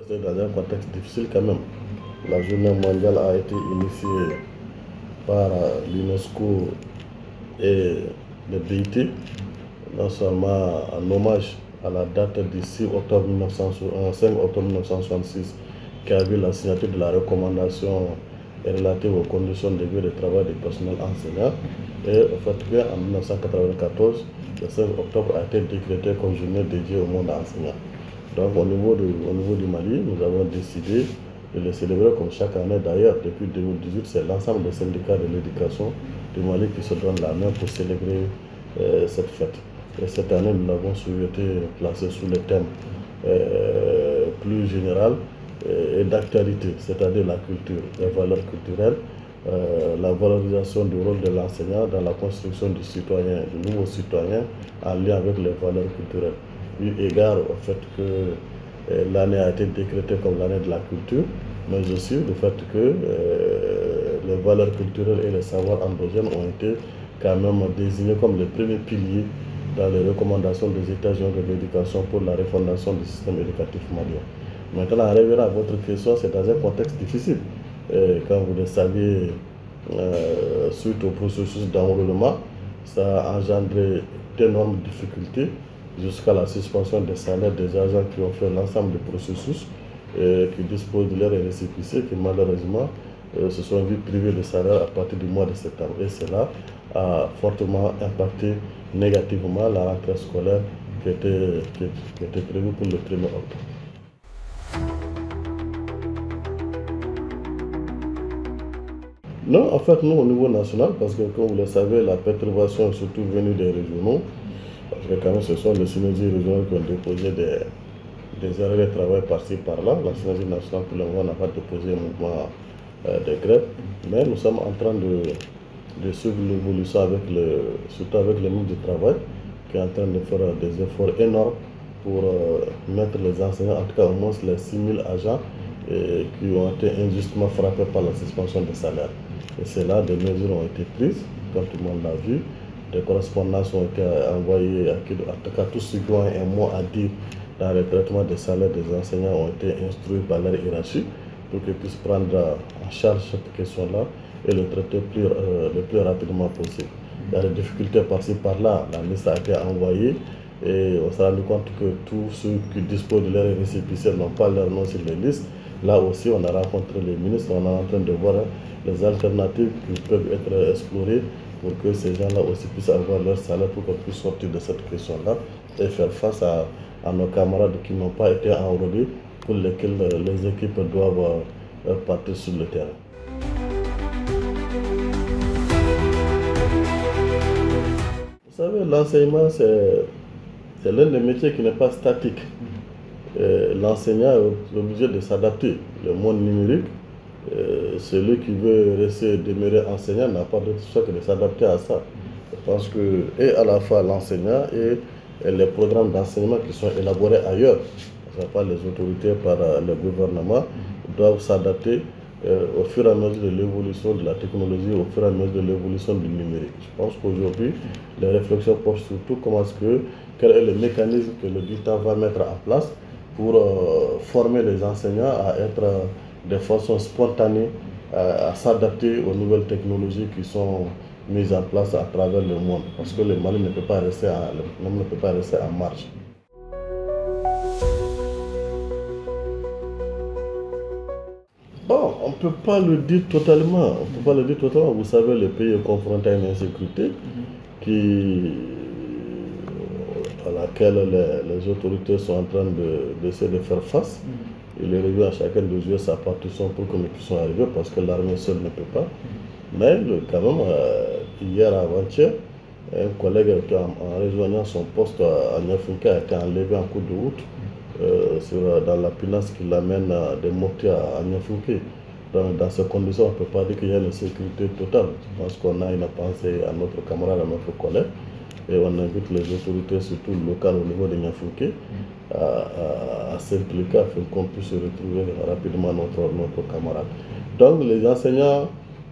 C'est dans un contexte difficile quand même. La journée mondiale a été initiée par l'UNESCO et le BIT, non seulement en hommage à la date du 5 octobre 1966, qui a vu la signature de la recommandation relative aux conditions de vie et de travail du personnel enseignant, et au fait qu'en 1994, le 5 octobre a été décrété comme journée dédiée au monde enseignant. Donc au niveau du Mali, nous avons décidé de le célébrer comme chaque année. D'ailleurs, depuis 2018, c'est l'ensemble des syndicats de l'éducation du Mali qui se donnent la main pour célébrer cette fête. Et cette année, nous l'avons souhaité placer sous le thème plus général et d'actualité, c'est-à-dire la culture, les valeurs culturelles, la valorisation du rôle de l'enseignant dans la construction du citoyen, du nouveau citoyen, en lien avec les valeurs culturelles. Eu égard au fait que l'année a été décrétée comme l'année de la culture, mais aussi le fait que les valeurs culturelles et les savoirs endogènes ont été quand même désignés comme les premiers piliers dans les recommandations des États-Unis de l'éducation pour la refondation du système éducatif malien. Maintenant, en revenant à votre question, c'est dans un contexte difficile. Comme vous le savez, suite au processus d'enrôlement, ça a engendré d'énormes difficultés jusqu'à la suspension des salaires des agents qui ont fait l'ensemble du processus, qui disposent de leur récépissé, qui malheureusement se sont vus privés de salaire à partir du mois de septembre. Et cela a fortement impacté négativement la rentrée scolaire qui était prévue pour le 1er octobre. Non, en fait, nous, au niveau national, parce que comme vous le savez, la perturbation est surtout venue des régionaux, parce que quand même, ce sont les synergies régionales qui ont déposé des arrêts de travail par-ci, par-là. La synergie nationale, pour le moment, n'a pas déposé un mouvement de grève, mais nous sommes en train de suivre l'évolution, surtout avec le ministre du Travail, qui est en train de faire des efforts énormes pour mettre les enseignants, en tout cas au moins les 6000 agents qui ont été injustement frappés par la suspension des salaires. Et c'est là, des mesures ont été prises, comme tout le monde l'a vu. Des correspondances ont été envoyées, en tout cas tous ceux qui ont un mot à dire dans le traitement des salaires des enseignants ont été instruits par leur hiérarchie pour qu'ils puissent prendre en charge cette question-là et le traiter le plus rapidement possible. Il y a des difficultés par-ci par-là, la liste a été envoyée et on s'est rendu compte que tous ceux qui disposent de leurs récépissés n'ont pas leur nom sur les listes. Là aussi, on a rencontré les ministres, on est en train de voir les alternatives qui peuvent être explorées pour que ces gens-là aussi puissent avoir leur salaire, pour qu'on puisse sortir de cette question-là et faire face à nos camarades qui n'ont pas été enrôlés, pour lesquels les équipes doivent partir sur le terrain. Vous savez, l'enseignement, c'est l'un des métiers qui n'est pas statique. L'enseignant est obligé de s'adapter. Le monde numérique, celui qui veut demeurer enseignant n'a pas d'autre choix que de s'adapter à ça. Je pense que, et à la fois l'enseignant et les programmes d'enseignement qui sont élaborés ailleurs, par les autorités, par le gouvernement, doivent s'adapter au fur et à mesure de l'évolution de la technologie, au fur et à mesure de l'évolution du numérique. Je pense qu'aujourd'hui, les réflexions portent surtout quel est le mécanisme que le DITA va mettre en place pour former les enseignants à être de façon spontanée, à s'adapter aux nouvelles technologies qui sont mises en place à travers le monde. Parce que le Mali ne peut pas rester en marge. Bon, on ne peut pas le dire totalement. Vous savez, le pays est confronté à une insécurité à laquelle les autorités sont en train d'essayer de faire face. Il est revenu à chacun de jouer sa partition pour que nous puissions arriver, parce que l'armée seule ne peut pas. Mais quand même, hier avant-hier, un collègue en rejoignant son poste à Niafunke a été enlevé en cours de route dans la pinasse qui l'amène de Mopti à Niafunke. Donc dans ces conditions, on ne peut pas dire qu'il y a une sécurité totale. Je pense qu'on a une pensée à notre camarade, à notre collègue. Et on invite les autorités, surtout locales au niveau de Niafunke, à s'impliquer afin qu'on puisse retrouver rapidement notre camarade. Donc les enseignants,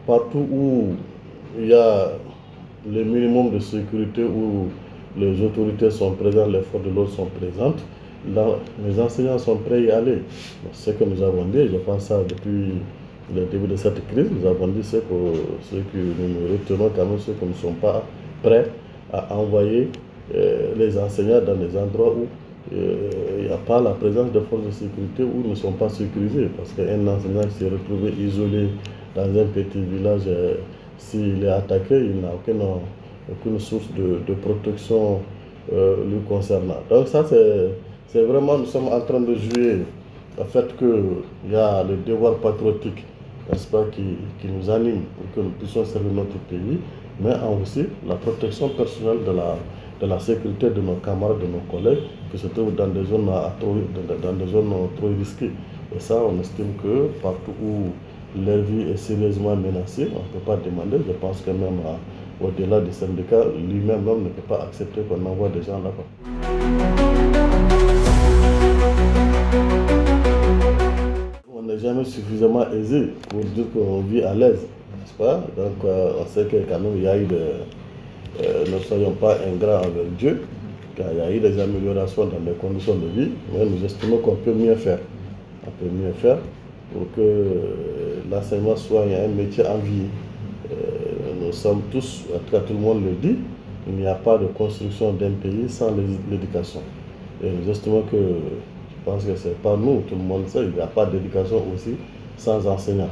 partout où il y a le minimum de sécurité, où les autorités sont présentes, les forces de l'ordre sont présentes, les enseignants sont prêts à y aller. Ce que nous avons dit, je pense ça depuis le début de cette crise, nous avons dit ce que nous retenons quand même, ceux qui ne sont pas prêts à envoyer les enseignants dans des endroits où il n'y a pas la présence de forces de sécurité, où ils ne sont pas sécurisés. Parce qu'un enseignant qui s'est retrouvé isolé dans un petit village, s'il est attaqué, il n'a aucune source de protection lui concernant. Donc ça, c'est vraiment, nous sommes en train de jouer au fait qu'il y a le devoir patriotique, n'est-ce pas, qui nous anime pour que nous puissions servir notre pays, mais aussi la protection personnelle de la sécurité de nos camarades, de nos collègues, qui se trouvent dans des zones trop risquées. Et ça, on estime que partout où leur vie est sérieusement menacée, on ne peut pas demander. Je pense que même au-delà du syndicat, lui-même ne peut pas accepter qu'on envoie des gens là-bas. On n'est jamais suffisamment aisé pour dire qu'on vit à l'aise, n'est-ce pas? Donc on sait que quand même il y a eu ne soyons pas ingrats envers Dieu, car il y a eu des améliorations dans les conditions de vie, mais nous estimons qu'on peut mieux faire. On peut mieux faire pour que l'enseignement soit un métier envié. Nous sommes tous, en tout cas tout le monde le dit, il n'y a pas de construction d'un pays sans l'éducation. Et nous estimons que, je pense que ce n'est pas nous, tout le monde sait, il n'y a pas d'éducation aussi sans enseignants.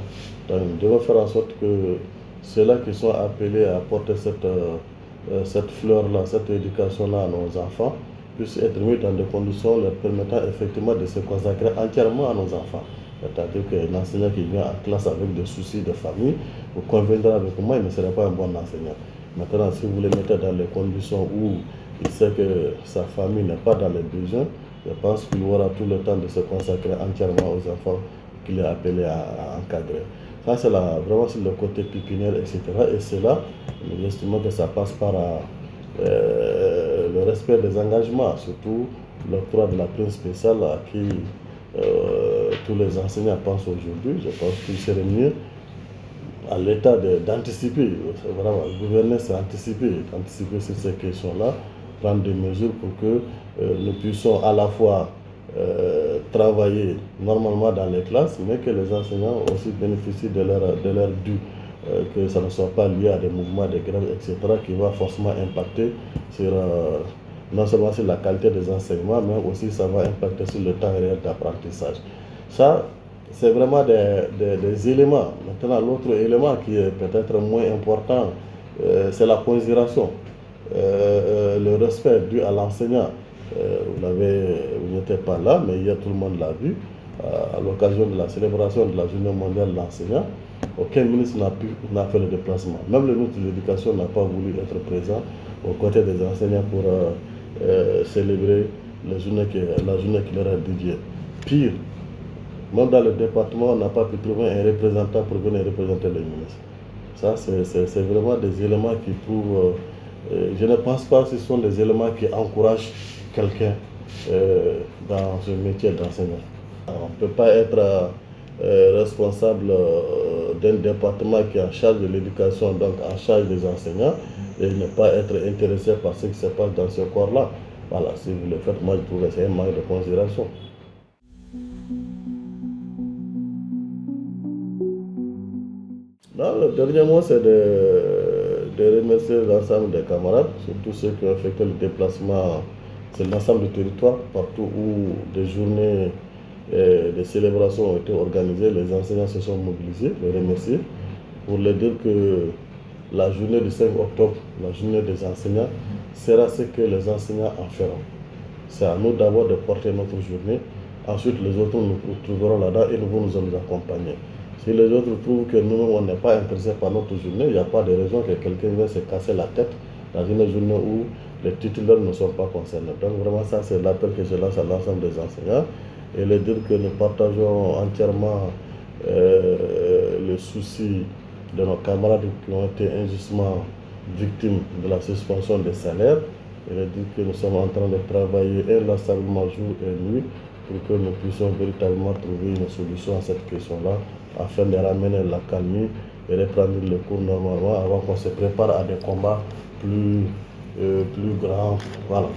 Donc nous devons faire en sorte que ceux-là qui sont appelés à porter cette fleur-là, cette éducation-là à nos enfants, puissent être mis dans des conditions leur permettant effectivement de se consacrer entièrement à nos enfants. C'est-à-dire qu'un enseignant qui vient en classe avec des soucis de famille, vous conviendrez avec moi, il ne sera pas un bon enseignant. Maintenant, si vous le mettez dans les conditions où il sait que sa famille n'est pas dans les besoins, je pense qu'il aura tout le temps de se consacrer entièrement aux enfants qu'il est appelé à encadrer. Ça, c'est vraiment sur le côté pépinière, etc. Et cela, nous estimons que ça passe par le respect des engagements, surtout l'octroi de la prime spéciale à qui tous les enseignants pensent aujourd'hui. Je pense qu'il serait mieux à l'État d'anticiper. Vraiment, gouverner, c'est anticiper sur ces questions-là, prendre des mesures pour que nous puissions à la fois travailler normalement dans les classes, mais que les enseignants aussi bénéficient de leur dû, que ça ne soit pas lié à des mouvements de grève, etc., qui va forcément impacter sur, non seulement sur la qualité des enseignements, mais aussi ça va impacter sur le temps réel d'apprentissage. Ça, c'est vraiment des éléments. Maintenant, l'autre élément qui est peut-être moins important, c'est la considération, le respect dû à l'enseignant. Vous n'étiez pas là, mais hier tout le monde l'a vu, à l'occasion de la célébration de la Journée mondiale de l'enseignant. Aucun ministre n'a fait le déplacement. Même le ministre de l'Éducation n'a pas voulu être présent aux côtés des enseignants pour célébrer la journée qui leur est dédiée. Pire, même dans le département, on n'a pas pu trouver un représentant pour venir représenter les ministres. Ça, c'est vraiment des éléments qui prouvent... je ne pense pas que ce sont des éléments qui encouragent quelqu'un dans ce métier d'enseignant. On ne peut pas être responsable d'un département qui est en charge de l'éducation, donc en charge des enseignants, et ne pas être intéressé par ce qui se passe dans ce corps-là. Voilà, si vous le faites, moi je trouve que c'est un manque de considération. Non, le dernier mot, c'est de remercier l'ensemble des camarades, surtout ceux qui ont effectué le déplacement. C'est l'ensemble du territoire, partout où des journées des célébrations ont été organisées, les enseignants se sont mobilisés, les remercier, pour leur dire que la journée du 5 octobre, la journée des enseignants, sera ce que les enseignants en feront. C'est à nous d'abord de porter notre journée, ensuite les autres nous trouveront là-dedans et nous allons nous accompagner. Si les autres trouvent que nous, on n'est pas intéressés par notre journée, il n'y a pas de raison que quelqu'un vienne se casser la tête dans une journée où les titulaires ne sont pas concernés. Donc vraiment ça, c'est l'appel que je lance à l'ensemble des enseignants et leur dire que nous partageons entièrement le souci de nos camarades qui ont été injustement victimes de la suspension des salaires et leur dire que nous sommes en train de travailler inlassablement jour et nuit pour que nous puissions véritablement trouver une solution à cette question-là afin de ramener la calmie et reprendre le cours normalement avant qu'on se prépare à des combats plus grands. Voilà.